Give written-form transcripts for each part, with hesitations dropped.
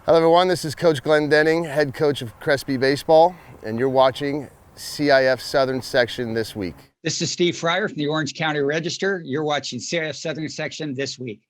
Hello everyone, this is Coach Glenn Denning, head coach of Crespi Baseball, and you're watching CIF Southern Section this week. This is Steve Fryer from the Orange County Register. You're watching CIF Southern Section this week.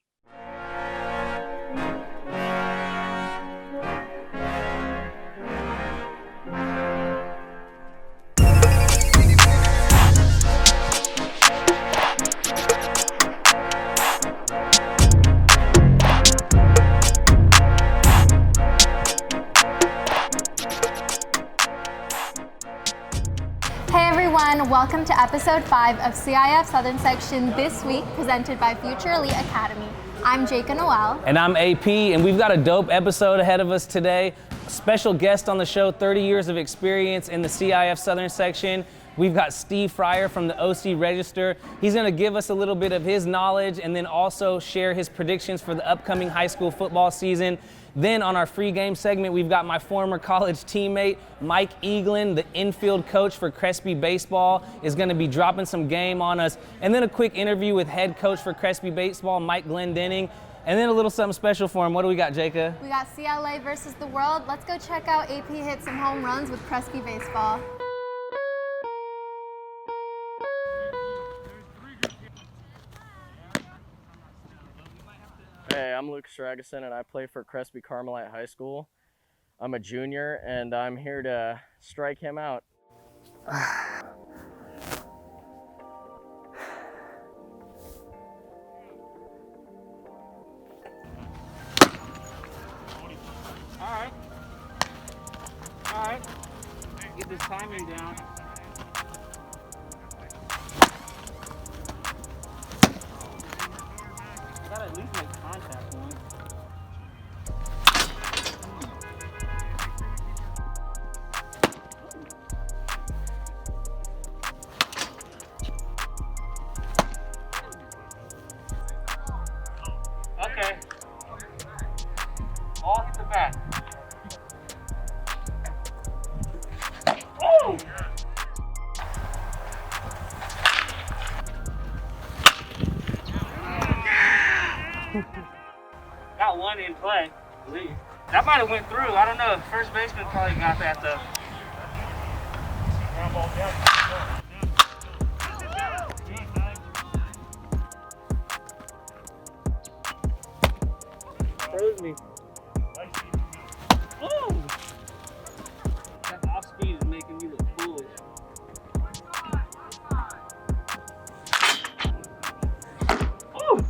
Hey everyone, welcome to episode 5 of CIF Southern Section this week, presented by Future Elite Academy. I'm Jaka Noel. And I'm AP, and we've got a dope episode ahead of us today. Special guest on the show, 30 years of experience in the CIF Southern Section. We've got Steve Fryer from the OC Register. He's gonna give us a little bit of his knowledge and then also share his predictions for the upcoming high school football season. Then on our free game segment, we've got my former college teammate, Mike Eaglin, the infield coach for Crespi Baseball, is gonna be dropping some game on us. And then a quick interview with head coach for Crespi Baseball, Mike Glenn Denning. And then a little something special for him. What do we got, Jaka? We got Cla Vs The World. Let's go check out AP hit some home runs with Crespi Baseball. Hey, I'm Lucas Ragusin and I play for Crespi Carmelite High School. I'm a junior and I'm here to strike him out. All right. Get this timing down. I gotta at least make contact one. Okay. All hit the bat. Oh! Got one in play, I believe. That might have went through. I don't know. First baseman probably got that though. Froze me. Ooh! That off speed is making me look foolish. Ooh!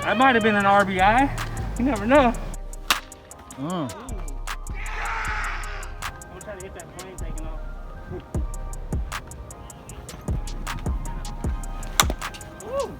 That might have been an RBI. You never know. I'm gonna try to hit that plane taking off. Woo.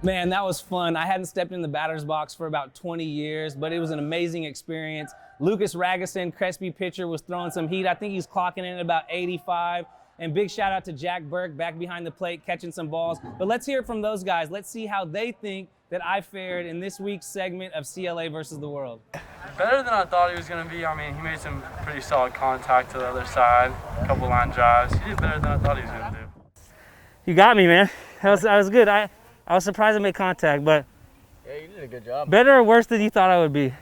Man, that was fun. I hadn't stepped in the batter's box for about 20 years, but it was an amazing experience. Lucas Ragusin, Crespi pitcher, was throwing some heat. I think he's clocking in at about 85. And big shout out to Jack Burke back behind the plate, catching some balls. But let's hear it from those guys. Let's see how they think that I fared in this week's segment of CLA versus the World. Better than I thought he was going to be. I mean, he made some pretty solid contact to the other side, a couple line drives. He did better than I thought he was going to do. You got me, man. That was good. I was surprised I made contact, but Yeah, you did a good job. better or worse than you thought I would be?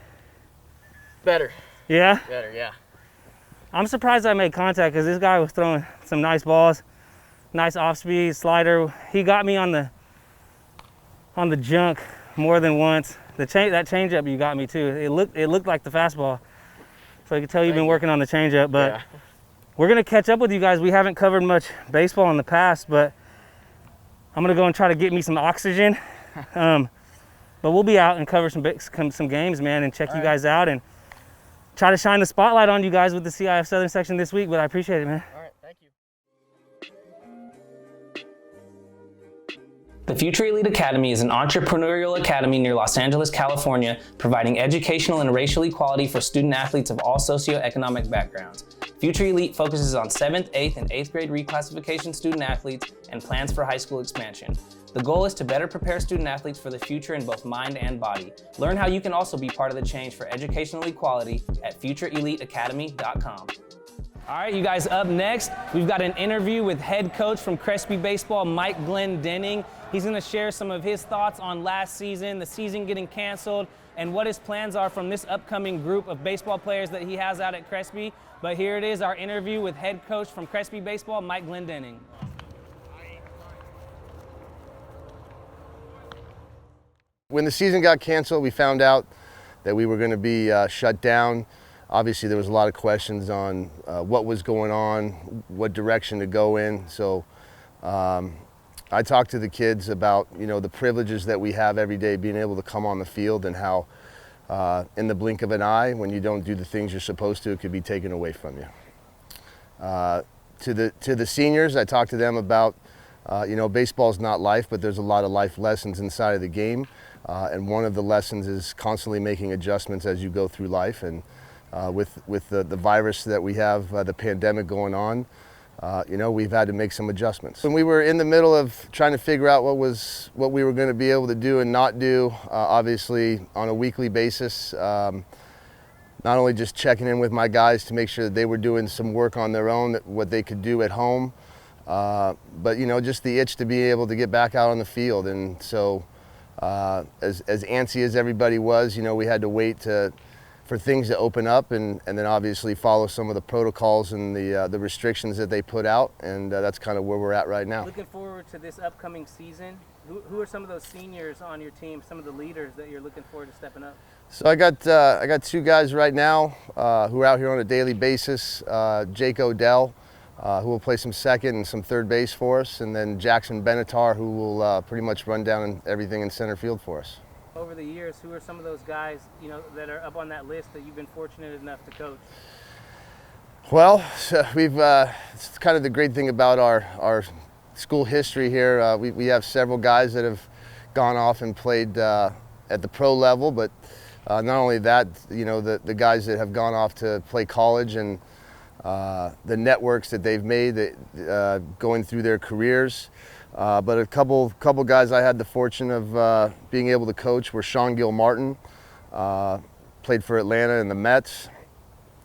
Better. Yeah? Better, yeah. I'm surprised I made contact because this guy was throwing some nice balls, nice off-speed slider. He got me on the junk more than once. That changeup you got me too. It looked like the fastball, so I could tell you've been working on the changeup. But Yeah. we're gonna catch up with you guys. We haven't covered much baseball in the past, but I'm gonna go and try to get me some oxygen. But we'll be out and cover some games, man, and check you guys out and try to shine the spotlight on you guys with the CIF Southern section this week. But I appreciate it, man. All right, thank you. The Future Elite Academy is an entrepreneurial academy near Los Angeles, California, providing educational and racial equality for student athletes of all socioeconomic backgrounds. Future Elite focuses on 7th, 8th, and 8th grade reclassification student athletes and plans for high school expansion. The goal is to better prepare student athletes for the future in both mind and body. Learn how you can also be part of the change for educational equality at futureeliteacademy.com. All right, you guys, up next, we've got an interview with head coach from Crespi Baseball, Mike Glendenning. He's going to share some of his thoughts on last season, the season getting canceled, and what his plans are from this upcoming group of baseball players that he has out at Crespi. But here it is, our interview with head coach from Crespi Baseball, Mike Glendenning. When the season got canceled, we found out that we were going to be shut down. Obviously, there was a lot of questions on what was going on, what direction to go in. So I talked to the kids about, the privileges that we have every day, being able to come on the field, and how in the blink of an eye, when you don't do the things you're supposed to, it could be taken away from you. To the seniors, I talked to them about, baseball's not life, but there's a lot of life lessons inside of the game. And one of the lessons is constantly making adjustments as you go through life. And with the virus that we have, the pandemic going on, we've had to make some adjustments. When we were in the middle of trying to figure out what we were going to be able to do and not do, obviously on a weekly basis, not only just checking in with my guys to make sure that they were doing some work on their own, what they could do at home, but just the itch to be able to get back out on the field. And so as antsy as everybody was, we had to wait for things to open up, and then obviously follow some of the protocols and the restrictions that they put out, and that's kind of where we're at right now. Looking forward to this upcoming season. Who are some of those seniors on your team, some of the leaders that you're looking forward to stepping up? So I got two guys right now who are out here on a daily basis. Jake Odell, who will play some second and some third base for us, and then Jackson Benatar, who will pretty much run down everything in center field for us. Over the years, who are some of those guys, that are up on that list that you've been fortunate enough to coach? Well, so it's kind of the great thing about our school history here. We have several guys that have gone off and played at the pro level, but not only that, the guys that have gone off to play college, and the networks that they've made going through their careers. But a couple guys I had the fortune of being able to coach were Sean Gilmartin, played for Atlanta and the Mets,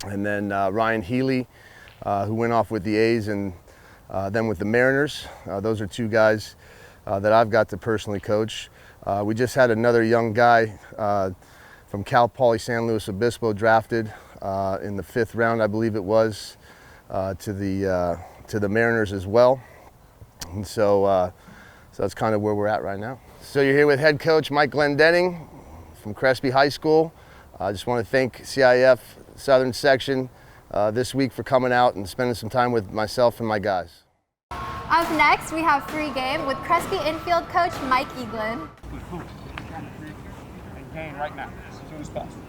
and then Ryan Healy, who went off with the A's and then with the Mariners. Those are two guys that I've got to personally coach. We just had another young guy from Cal Poly San Luis Obispo drafted in the 5th round, I believe it was, to the Mariners as well. And so that's kind of where we're at right now. So you're here with head coach Mike Glendenning from Crespi High School. I just want to thank CIF Southern Section this week for coming out and spending some time with myself and my guys. Up next, we have Free Game with Crespi infield coach Mike Eaglin. Game right now, as soon as possible.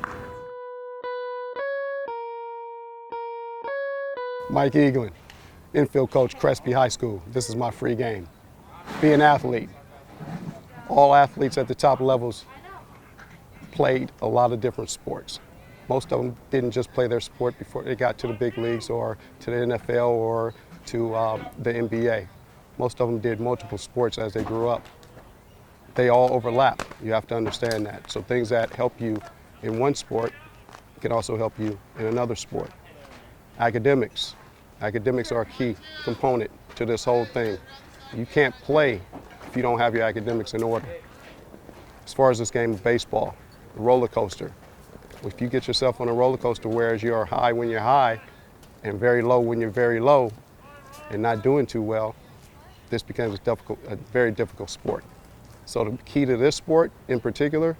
Mike Eaglin, infield coach, Crespi High School. This is my free game. Be an athlete. All athletes at the top levels played a lot of different sports. Most of them didn't just play their sport before they got to the big leagues or to the NFL or to the NBA. Most of them did multiple sports as they grew up. They all overlap. You have to understand that. So things that help you in one sport can also help you in another sport. Academics. Academics are a key component to this whole thing. You can't play if you don't have your academics in order. As far as this game of baseball, the roller coaster. If you get yourself on a roller coaster whereas you're high when you're high and very low when you're very low and not doing too well, this becomes a very difficult sport. So the key to this sport in particular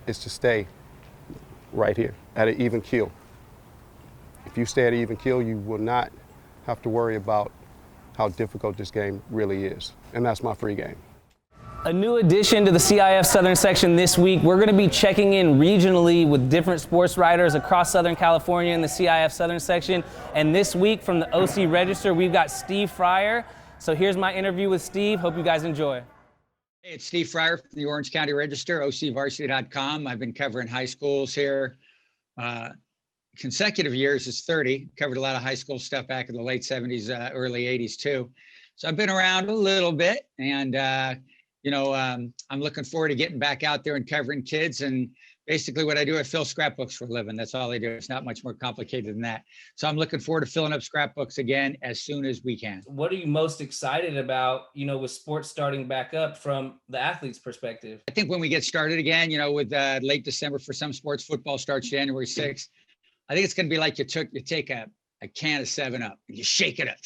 is to stay right here at an even keel. If you stay at an even keel, you will not have to worry about how difficult this game really is. And that's my free game. A new addition to the CIF Southern section this week. We're going to be checking in regionally with different sports writers across Southern California in the CIF Southern section. And this week from the OC Register, we've got Steve Fryer. So here's my interview with Steve. Hope you guys enjoy. Hey, it's Steve Fryer from the Orange County Register, ocvarsity.com. I've been covering high schools here. Consecutive years is 30. Covered a lot of high school stuff back in the late 70s, early 80s too. So I've been around a little bit, and I'm looking forward to getting back out there and covering kids. And basically what I do, I fill scrapbooks for a living. That's all I do. It's not much more complicated than that. So I'm looking forward to filling up scrapbooks again as soon as we can. What are you most excited about, with sports starting back up from the athlete's perspective? I think when we get started again, with late December for some sports, football starts January 6th. I think it's going to be like you take a can of 7-Up and you shake it up,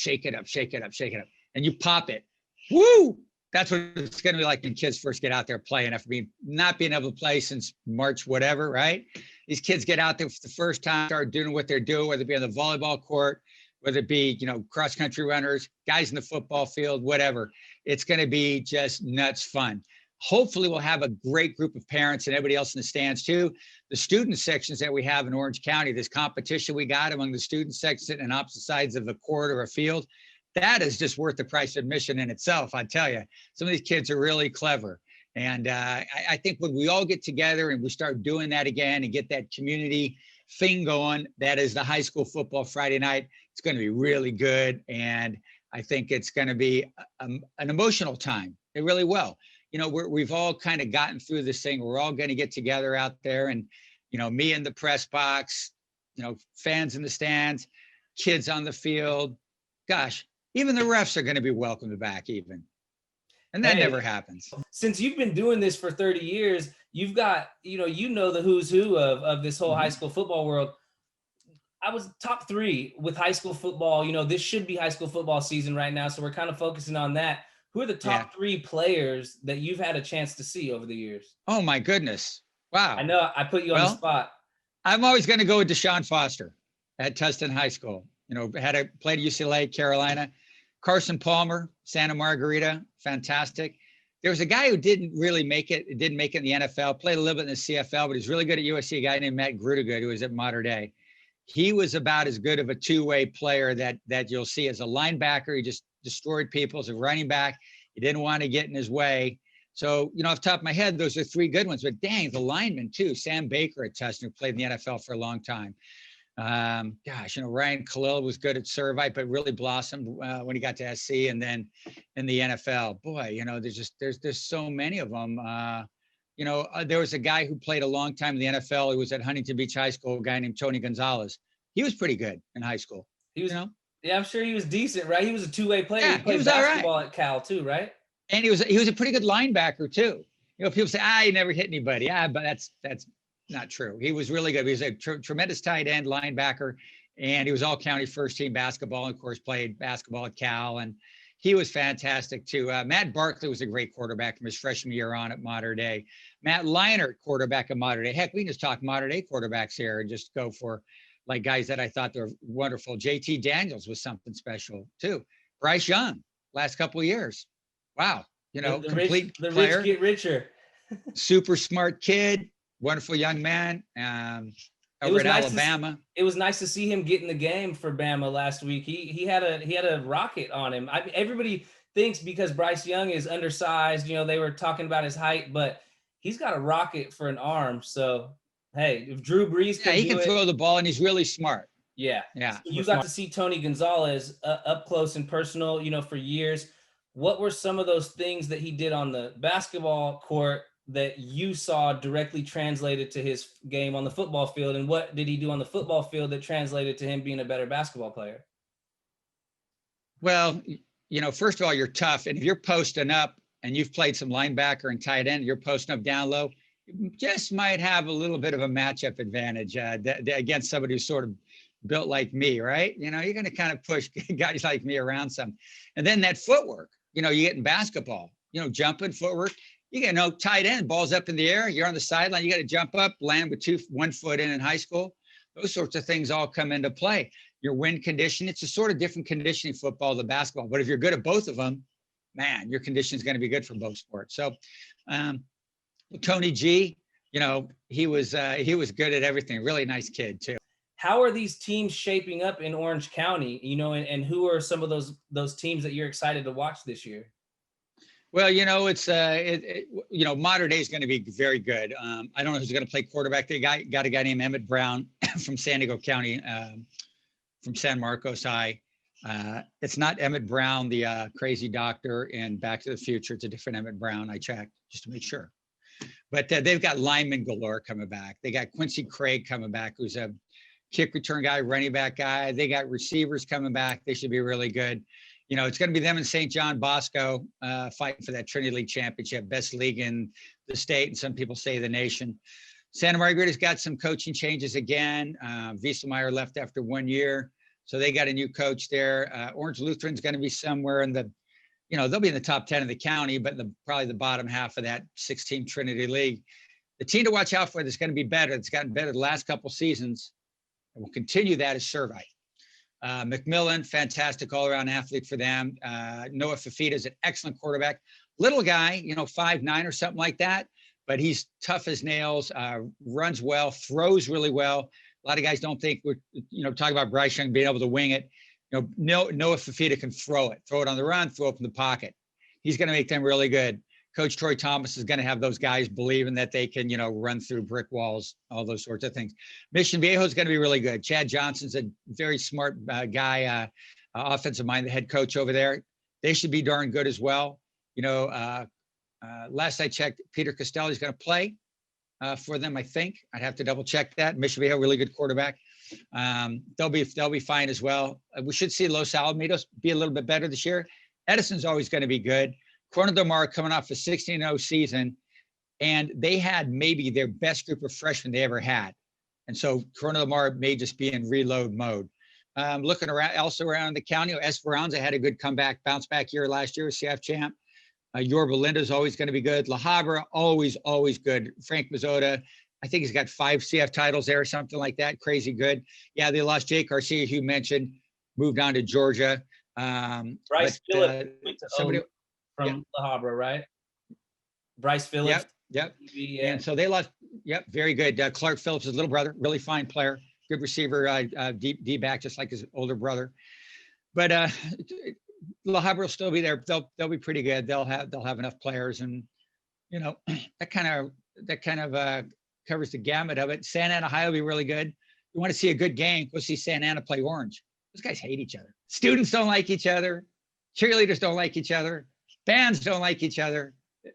and you pop it. Woo! That's what it's going to be like when kids first get out there playing after not being able to play since March, whatever, right? These kids get out there for the first time, start doing what they're doing, whether it be on the volleyball court, whether it be, cross country runners, guys in the football field, whatever. It's going to be just nuts fun. Hopefully we'll have a great group of parents and everybody else in the stands too. The student sections that we have in Orange County, this competition we got among the student sections and opposite sides of the court or a field, that is just worth the price of admission in itself. I tell you, some of these kids are really clever. And I think when we all get together and we start doing that again and get that community thing going, that is the high school football Friday night, it's going to be really good. And I think it's going to be an emotional time. It really will. We've all kind of gotten through this thing. We're all going to get together out there and, me in the press box, fans in the stands, kids on the field. Gosh, even the refs are going to be welcomed back even. And that never happens. Since you've been doing this for 30 years, you've got, the who's who of this whole high school football world. I was top 3 with high school football. This should be high school football season right now. So we're kind of focusing on that. Who are the top 3 players that you've had a chance to see over the years? Oh my goodness. Wow. I know I put you on the spot. I'm always going to go with Deshaun Foster at Tustin High School. Played at UCLA, Carolina. Carson Palmer, Santa Margarita, fantastic. There was a guy who didn't make it in the NFL, played a little bit in the CFL, but he's really good at USC, a guy named Matt Grudegood, who was at Mater Dei. He was about as good of a two-way player that you'll see as a linebacker. He just destroyed people as a running back. He didn't want to get in his way. So, off the top of my head, those are 3 good ones. But dang, the linemen too. Sam Baker at Tustin, who played in the NFL for a long time. Ryan Khalil was good at Servite, but really blossomed when he got to SC and then in the NFL. Boy, there's so many of them. There was a guy who played a long time in the NFL. He was at Huntington Beach High School, a guy named Tony Gonzalez. He was pretty good in high school. He was, yeah, I'm sure he was decent, right? He was a two-way player. Yeah, he played was basketball at Cal too, right? And he was a pretty good linebacker too. People say, he never hit anybody. But that's not true. He was really good. He was a tremendous tight end linebacker, and he was all county first team basketball, and of course played basketball at Cal, and he was fantastic too. Matt Barkley was a great quarterback from his freshman year on at Mater Dei. Matt Leinart, quarterback at Mater Dei. Heck, we can just talk Mater Dei quarterbacks here and just go for like guys that I thought were wonderful. JT Daniels was something special too. Bryce Young, last couple of years. Wow. Complete player. Rich get richer. Super smart kid. Wonderful young man. Over at Alabama. It was nice to see him get in the game for Bama last week. He had a rocket on him. Everybody thinks because Bryce Young is undersized, they were talking about his height, but he's got a rocket for an arm. So hey, if Drew Brees he can throw the ball, and he's really smart. Yeah. So you got to see Tony Gonzalez up close and personal, for years. What were some of those things that he did on the basketball court that you saw directly translated to his game on the football field? And what did he do on the football field that translated to him being a better basketball player? Well, first of all, you're tough. And if you're posting up and you've played some linebacker and tight end, you're posting up down low, you just might have a little bit of a matchup advantage against somebody who's sort of built like me, right? You're going to kind of push guys like me around some. And then that footwork, you get in basketball, jumping footwork. You get tight end, balls up in the air. You're on the sideline. You got to jump up, land with 1 foot in high school. Those sorts of things all come into play. Your wind condition, it's a sort of different conditioning football than basketball. But if you're good at both of them, man, your condition is going to be good for both sports. So Tony G, he was good at everything. Really nice kid too. How are these teams shaping up in Orange County? And who are some of those teams that you're excited to watch this year? Well, you know, it's you know, modern day is going to be very good. I don't know who's going to play quarterback. They got a guy named Emmett Brown from San Diego County, from San Marcos High. It's not Emmett Brown, the crazy doctor in Back to the Future. It's a different Emmett Brown. I checked just to make sure. But they've got lineman galore coming back. They got Quincy Craig coming back, who's a kick return guy, running back guy. They got receivers coming back. They should be really good. You know, it's going to be them and St. John Bosco fighting for that Trinity League championship, best league in the state, and some people say the nation. Santa Margarita's got some coaching changes again. Wieselmeyer left after 1 year, so they got a new coach there. Orange Lutheran's going to be somewhere in the, you know, they'll be in the top 10 of the county, but probably the bottom half of that 16 Trinity League. The team to watch out for that's going to be better, it's gotten better the last couple seasons, and will continue that, is Servite. McMillan, fantastic all-around athlete for them. Noah Fafita is an excellent quarterback. Little guy, you know, 5'9" or something like that, but he's tough as nails, runs well, throws really well. A lot of guys don't think we're, you know, talking about Bryce Young being able to wing it. You know, Noah Fafita can throw it on the run, throw up in the pocket. He's going to make them really good. Coach Troy Thomas is going to have those guys believing that they can, you know, run through brick walls, all those sorts of things. Mission Viejo is going to be really good. Chad Johnson's a very smart guy, offensive mind, the head coach over there. They should be darn good as well. You know, last I checked, Peter Costelli is going to play for them, I think. I'd have to double check that. Mission Viejo, really good quarterback. They'll be fine as well. We should see Los Alamitos be a little bit better this year. Edison's always going to be good. Corona Del Mar coming off a 16-0 season, and they had maybe their best group of freshmen they ever had. And so Corona Del Mar may just be in reload mode. Looking around, also around the county, Esperanza had a good comeback, bounce back year last year, CF champ. Yorba Linda is always going to be good. La Habra, always good. Frank Mazzota, I think he's got 5 CF titles there or something like that. Crazy good. Yeah, they lost Jake Garcia, who you mentioned, moved on to Georgia. Bryce Phillips from La Habra, right? Bryce Phillips. Yep. Yeah. And so they lost. Yep, very good. Clark Phillips' little brother, really fine player, good receiver, D-back, just like his older brother. But La Habra will still be there. They'll be pretty good. They'll have enough players, and you know, that kind of covers the gamut of it. Santa Ana High will be really good. You want to see a good game, go see Santa Ana play Orange. Those guys hate each other. Students don't like each other. Cheerleaders don't like each other. Bands don't like each other.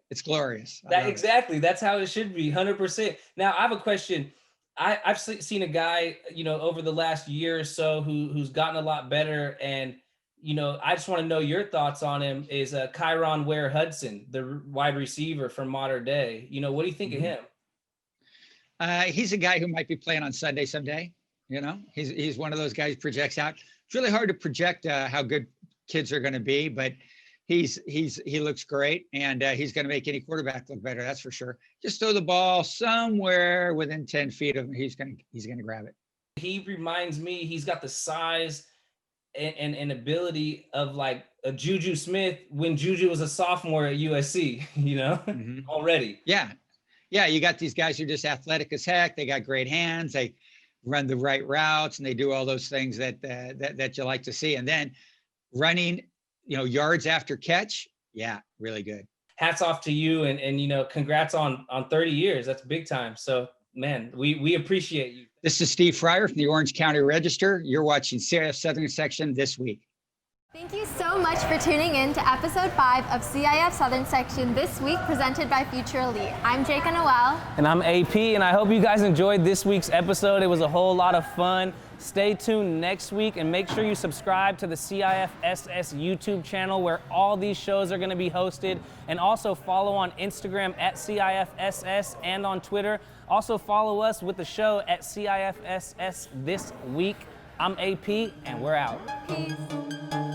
It's glorious. Exactly. That's how it should be, 100%. Now, I have a question. I've seen a guy, you know, over the last year or so who's gotten a lot better. And, you know, I just want to know your thoughts on him is Kyron Ware Hudson, the wide receiver from Modern Day. You know, what do you think of him? He's a guy who might be playing on Sunday someday. You know, he's one of those guys who projects out. It's really hard to project how good kids are going to be, but he looks great, and he's going to make any quarterback look better. That's for sure. Just throw the ball somewhere within 10 feet of him. He's going to grab it. He reminds me, he's got the size and ability of like a Juju Smith when Juju was a sophomore at USC, you know, already. Yeah. You got these guys who are just athletic as heck. They got great hands. They run the right routes, and they do all those things that you like to see. And then running, you know, yards after catch. Yeah, really good. Hats off to you, and you know, congrats on 30 years. That's big time. So, man, we appreciate you. This is Steve Fryer from the Orange County Register. You're watching CIF Southern Section This Week. Thank you so much for tuning in to episode 5 of CIF Southern Section This Week, presented by Future Elite. I'm Jacob Noel. And I'm AP, and I hope you guys enjoyed this week's episode. It was a whole lot of fun. Stay tuned next week, and make sure you subscribe to the CIF-SS YouTube channel, where all these shows are going to be hosted. And also follow on Instagram at CIF-SS and on Twitter. Also follow us with the show at CIF-SS This Week. I'm AP, and we're out. Peace.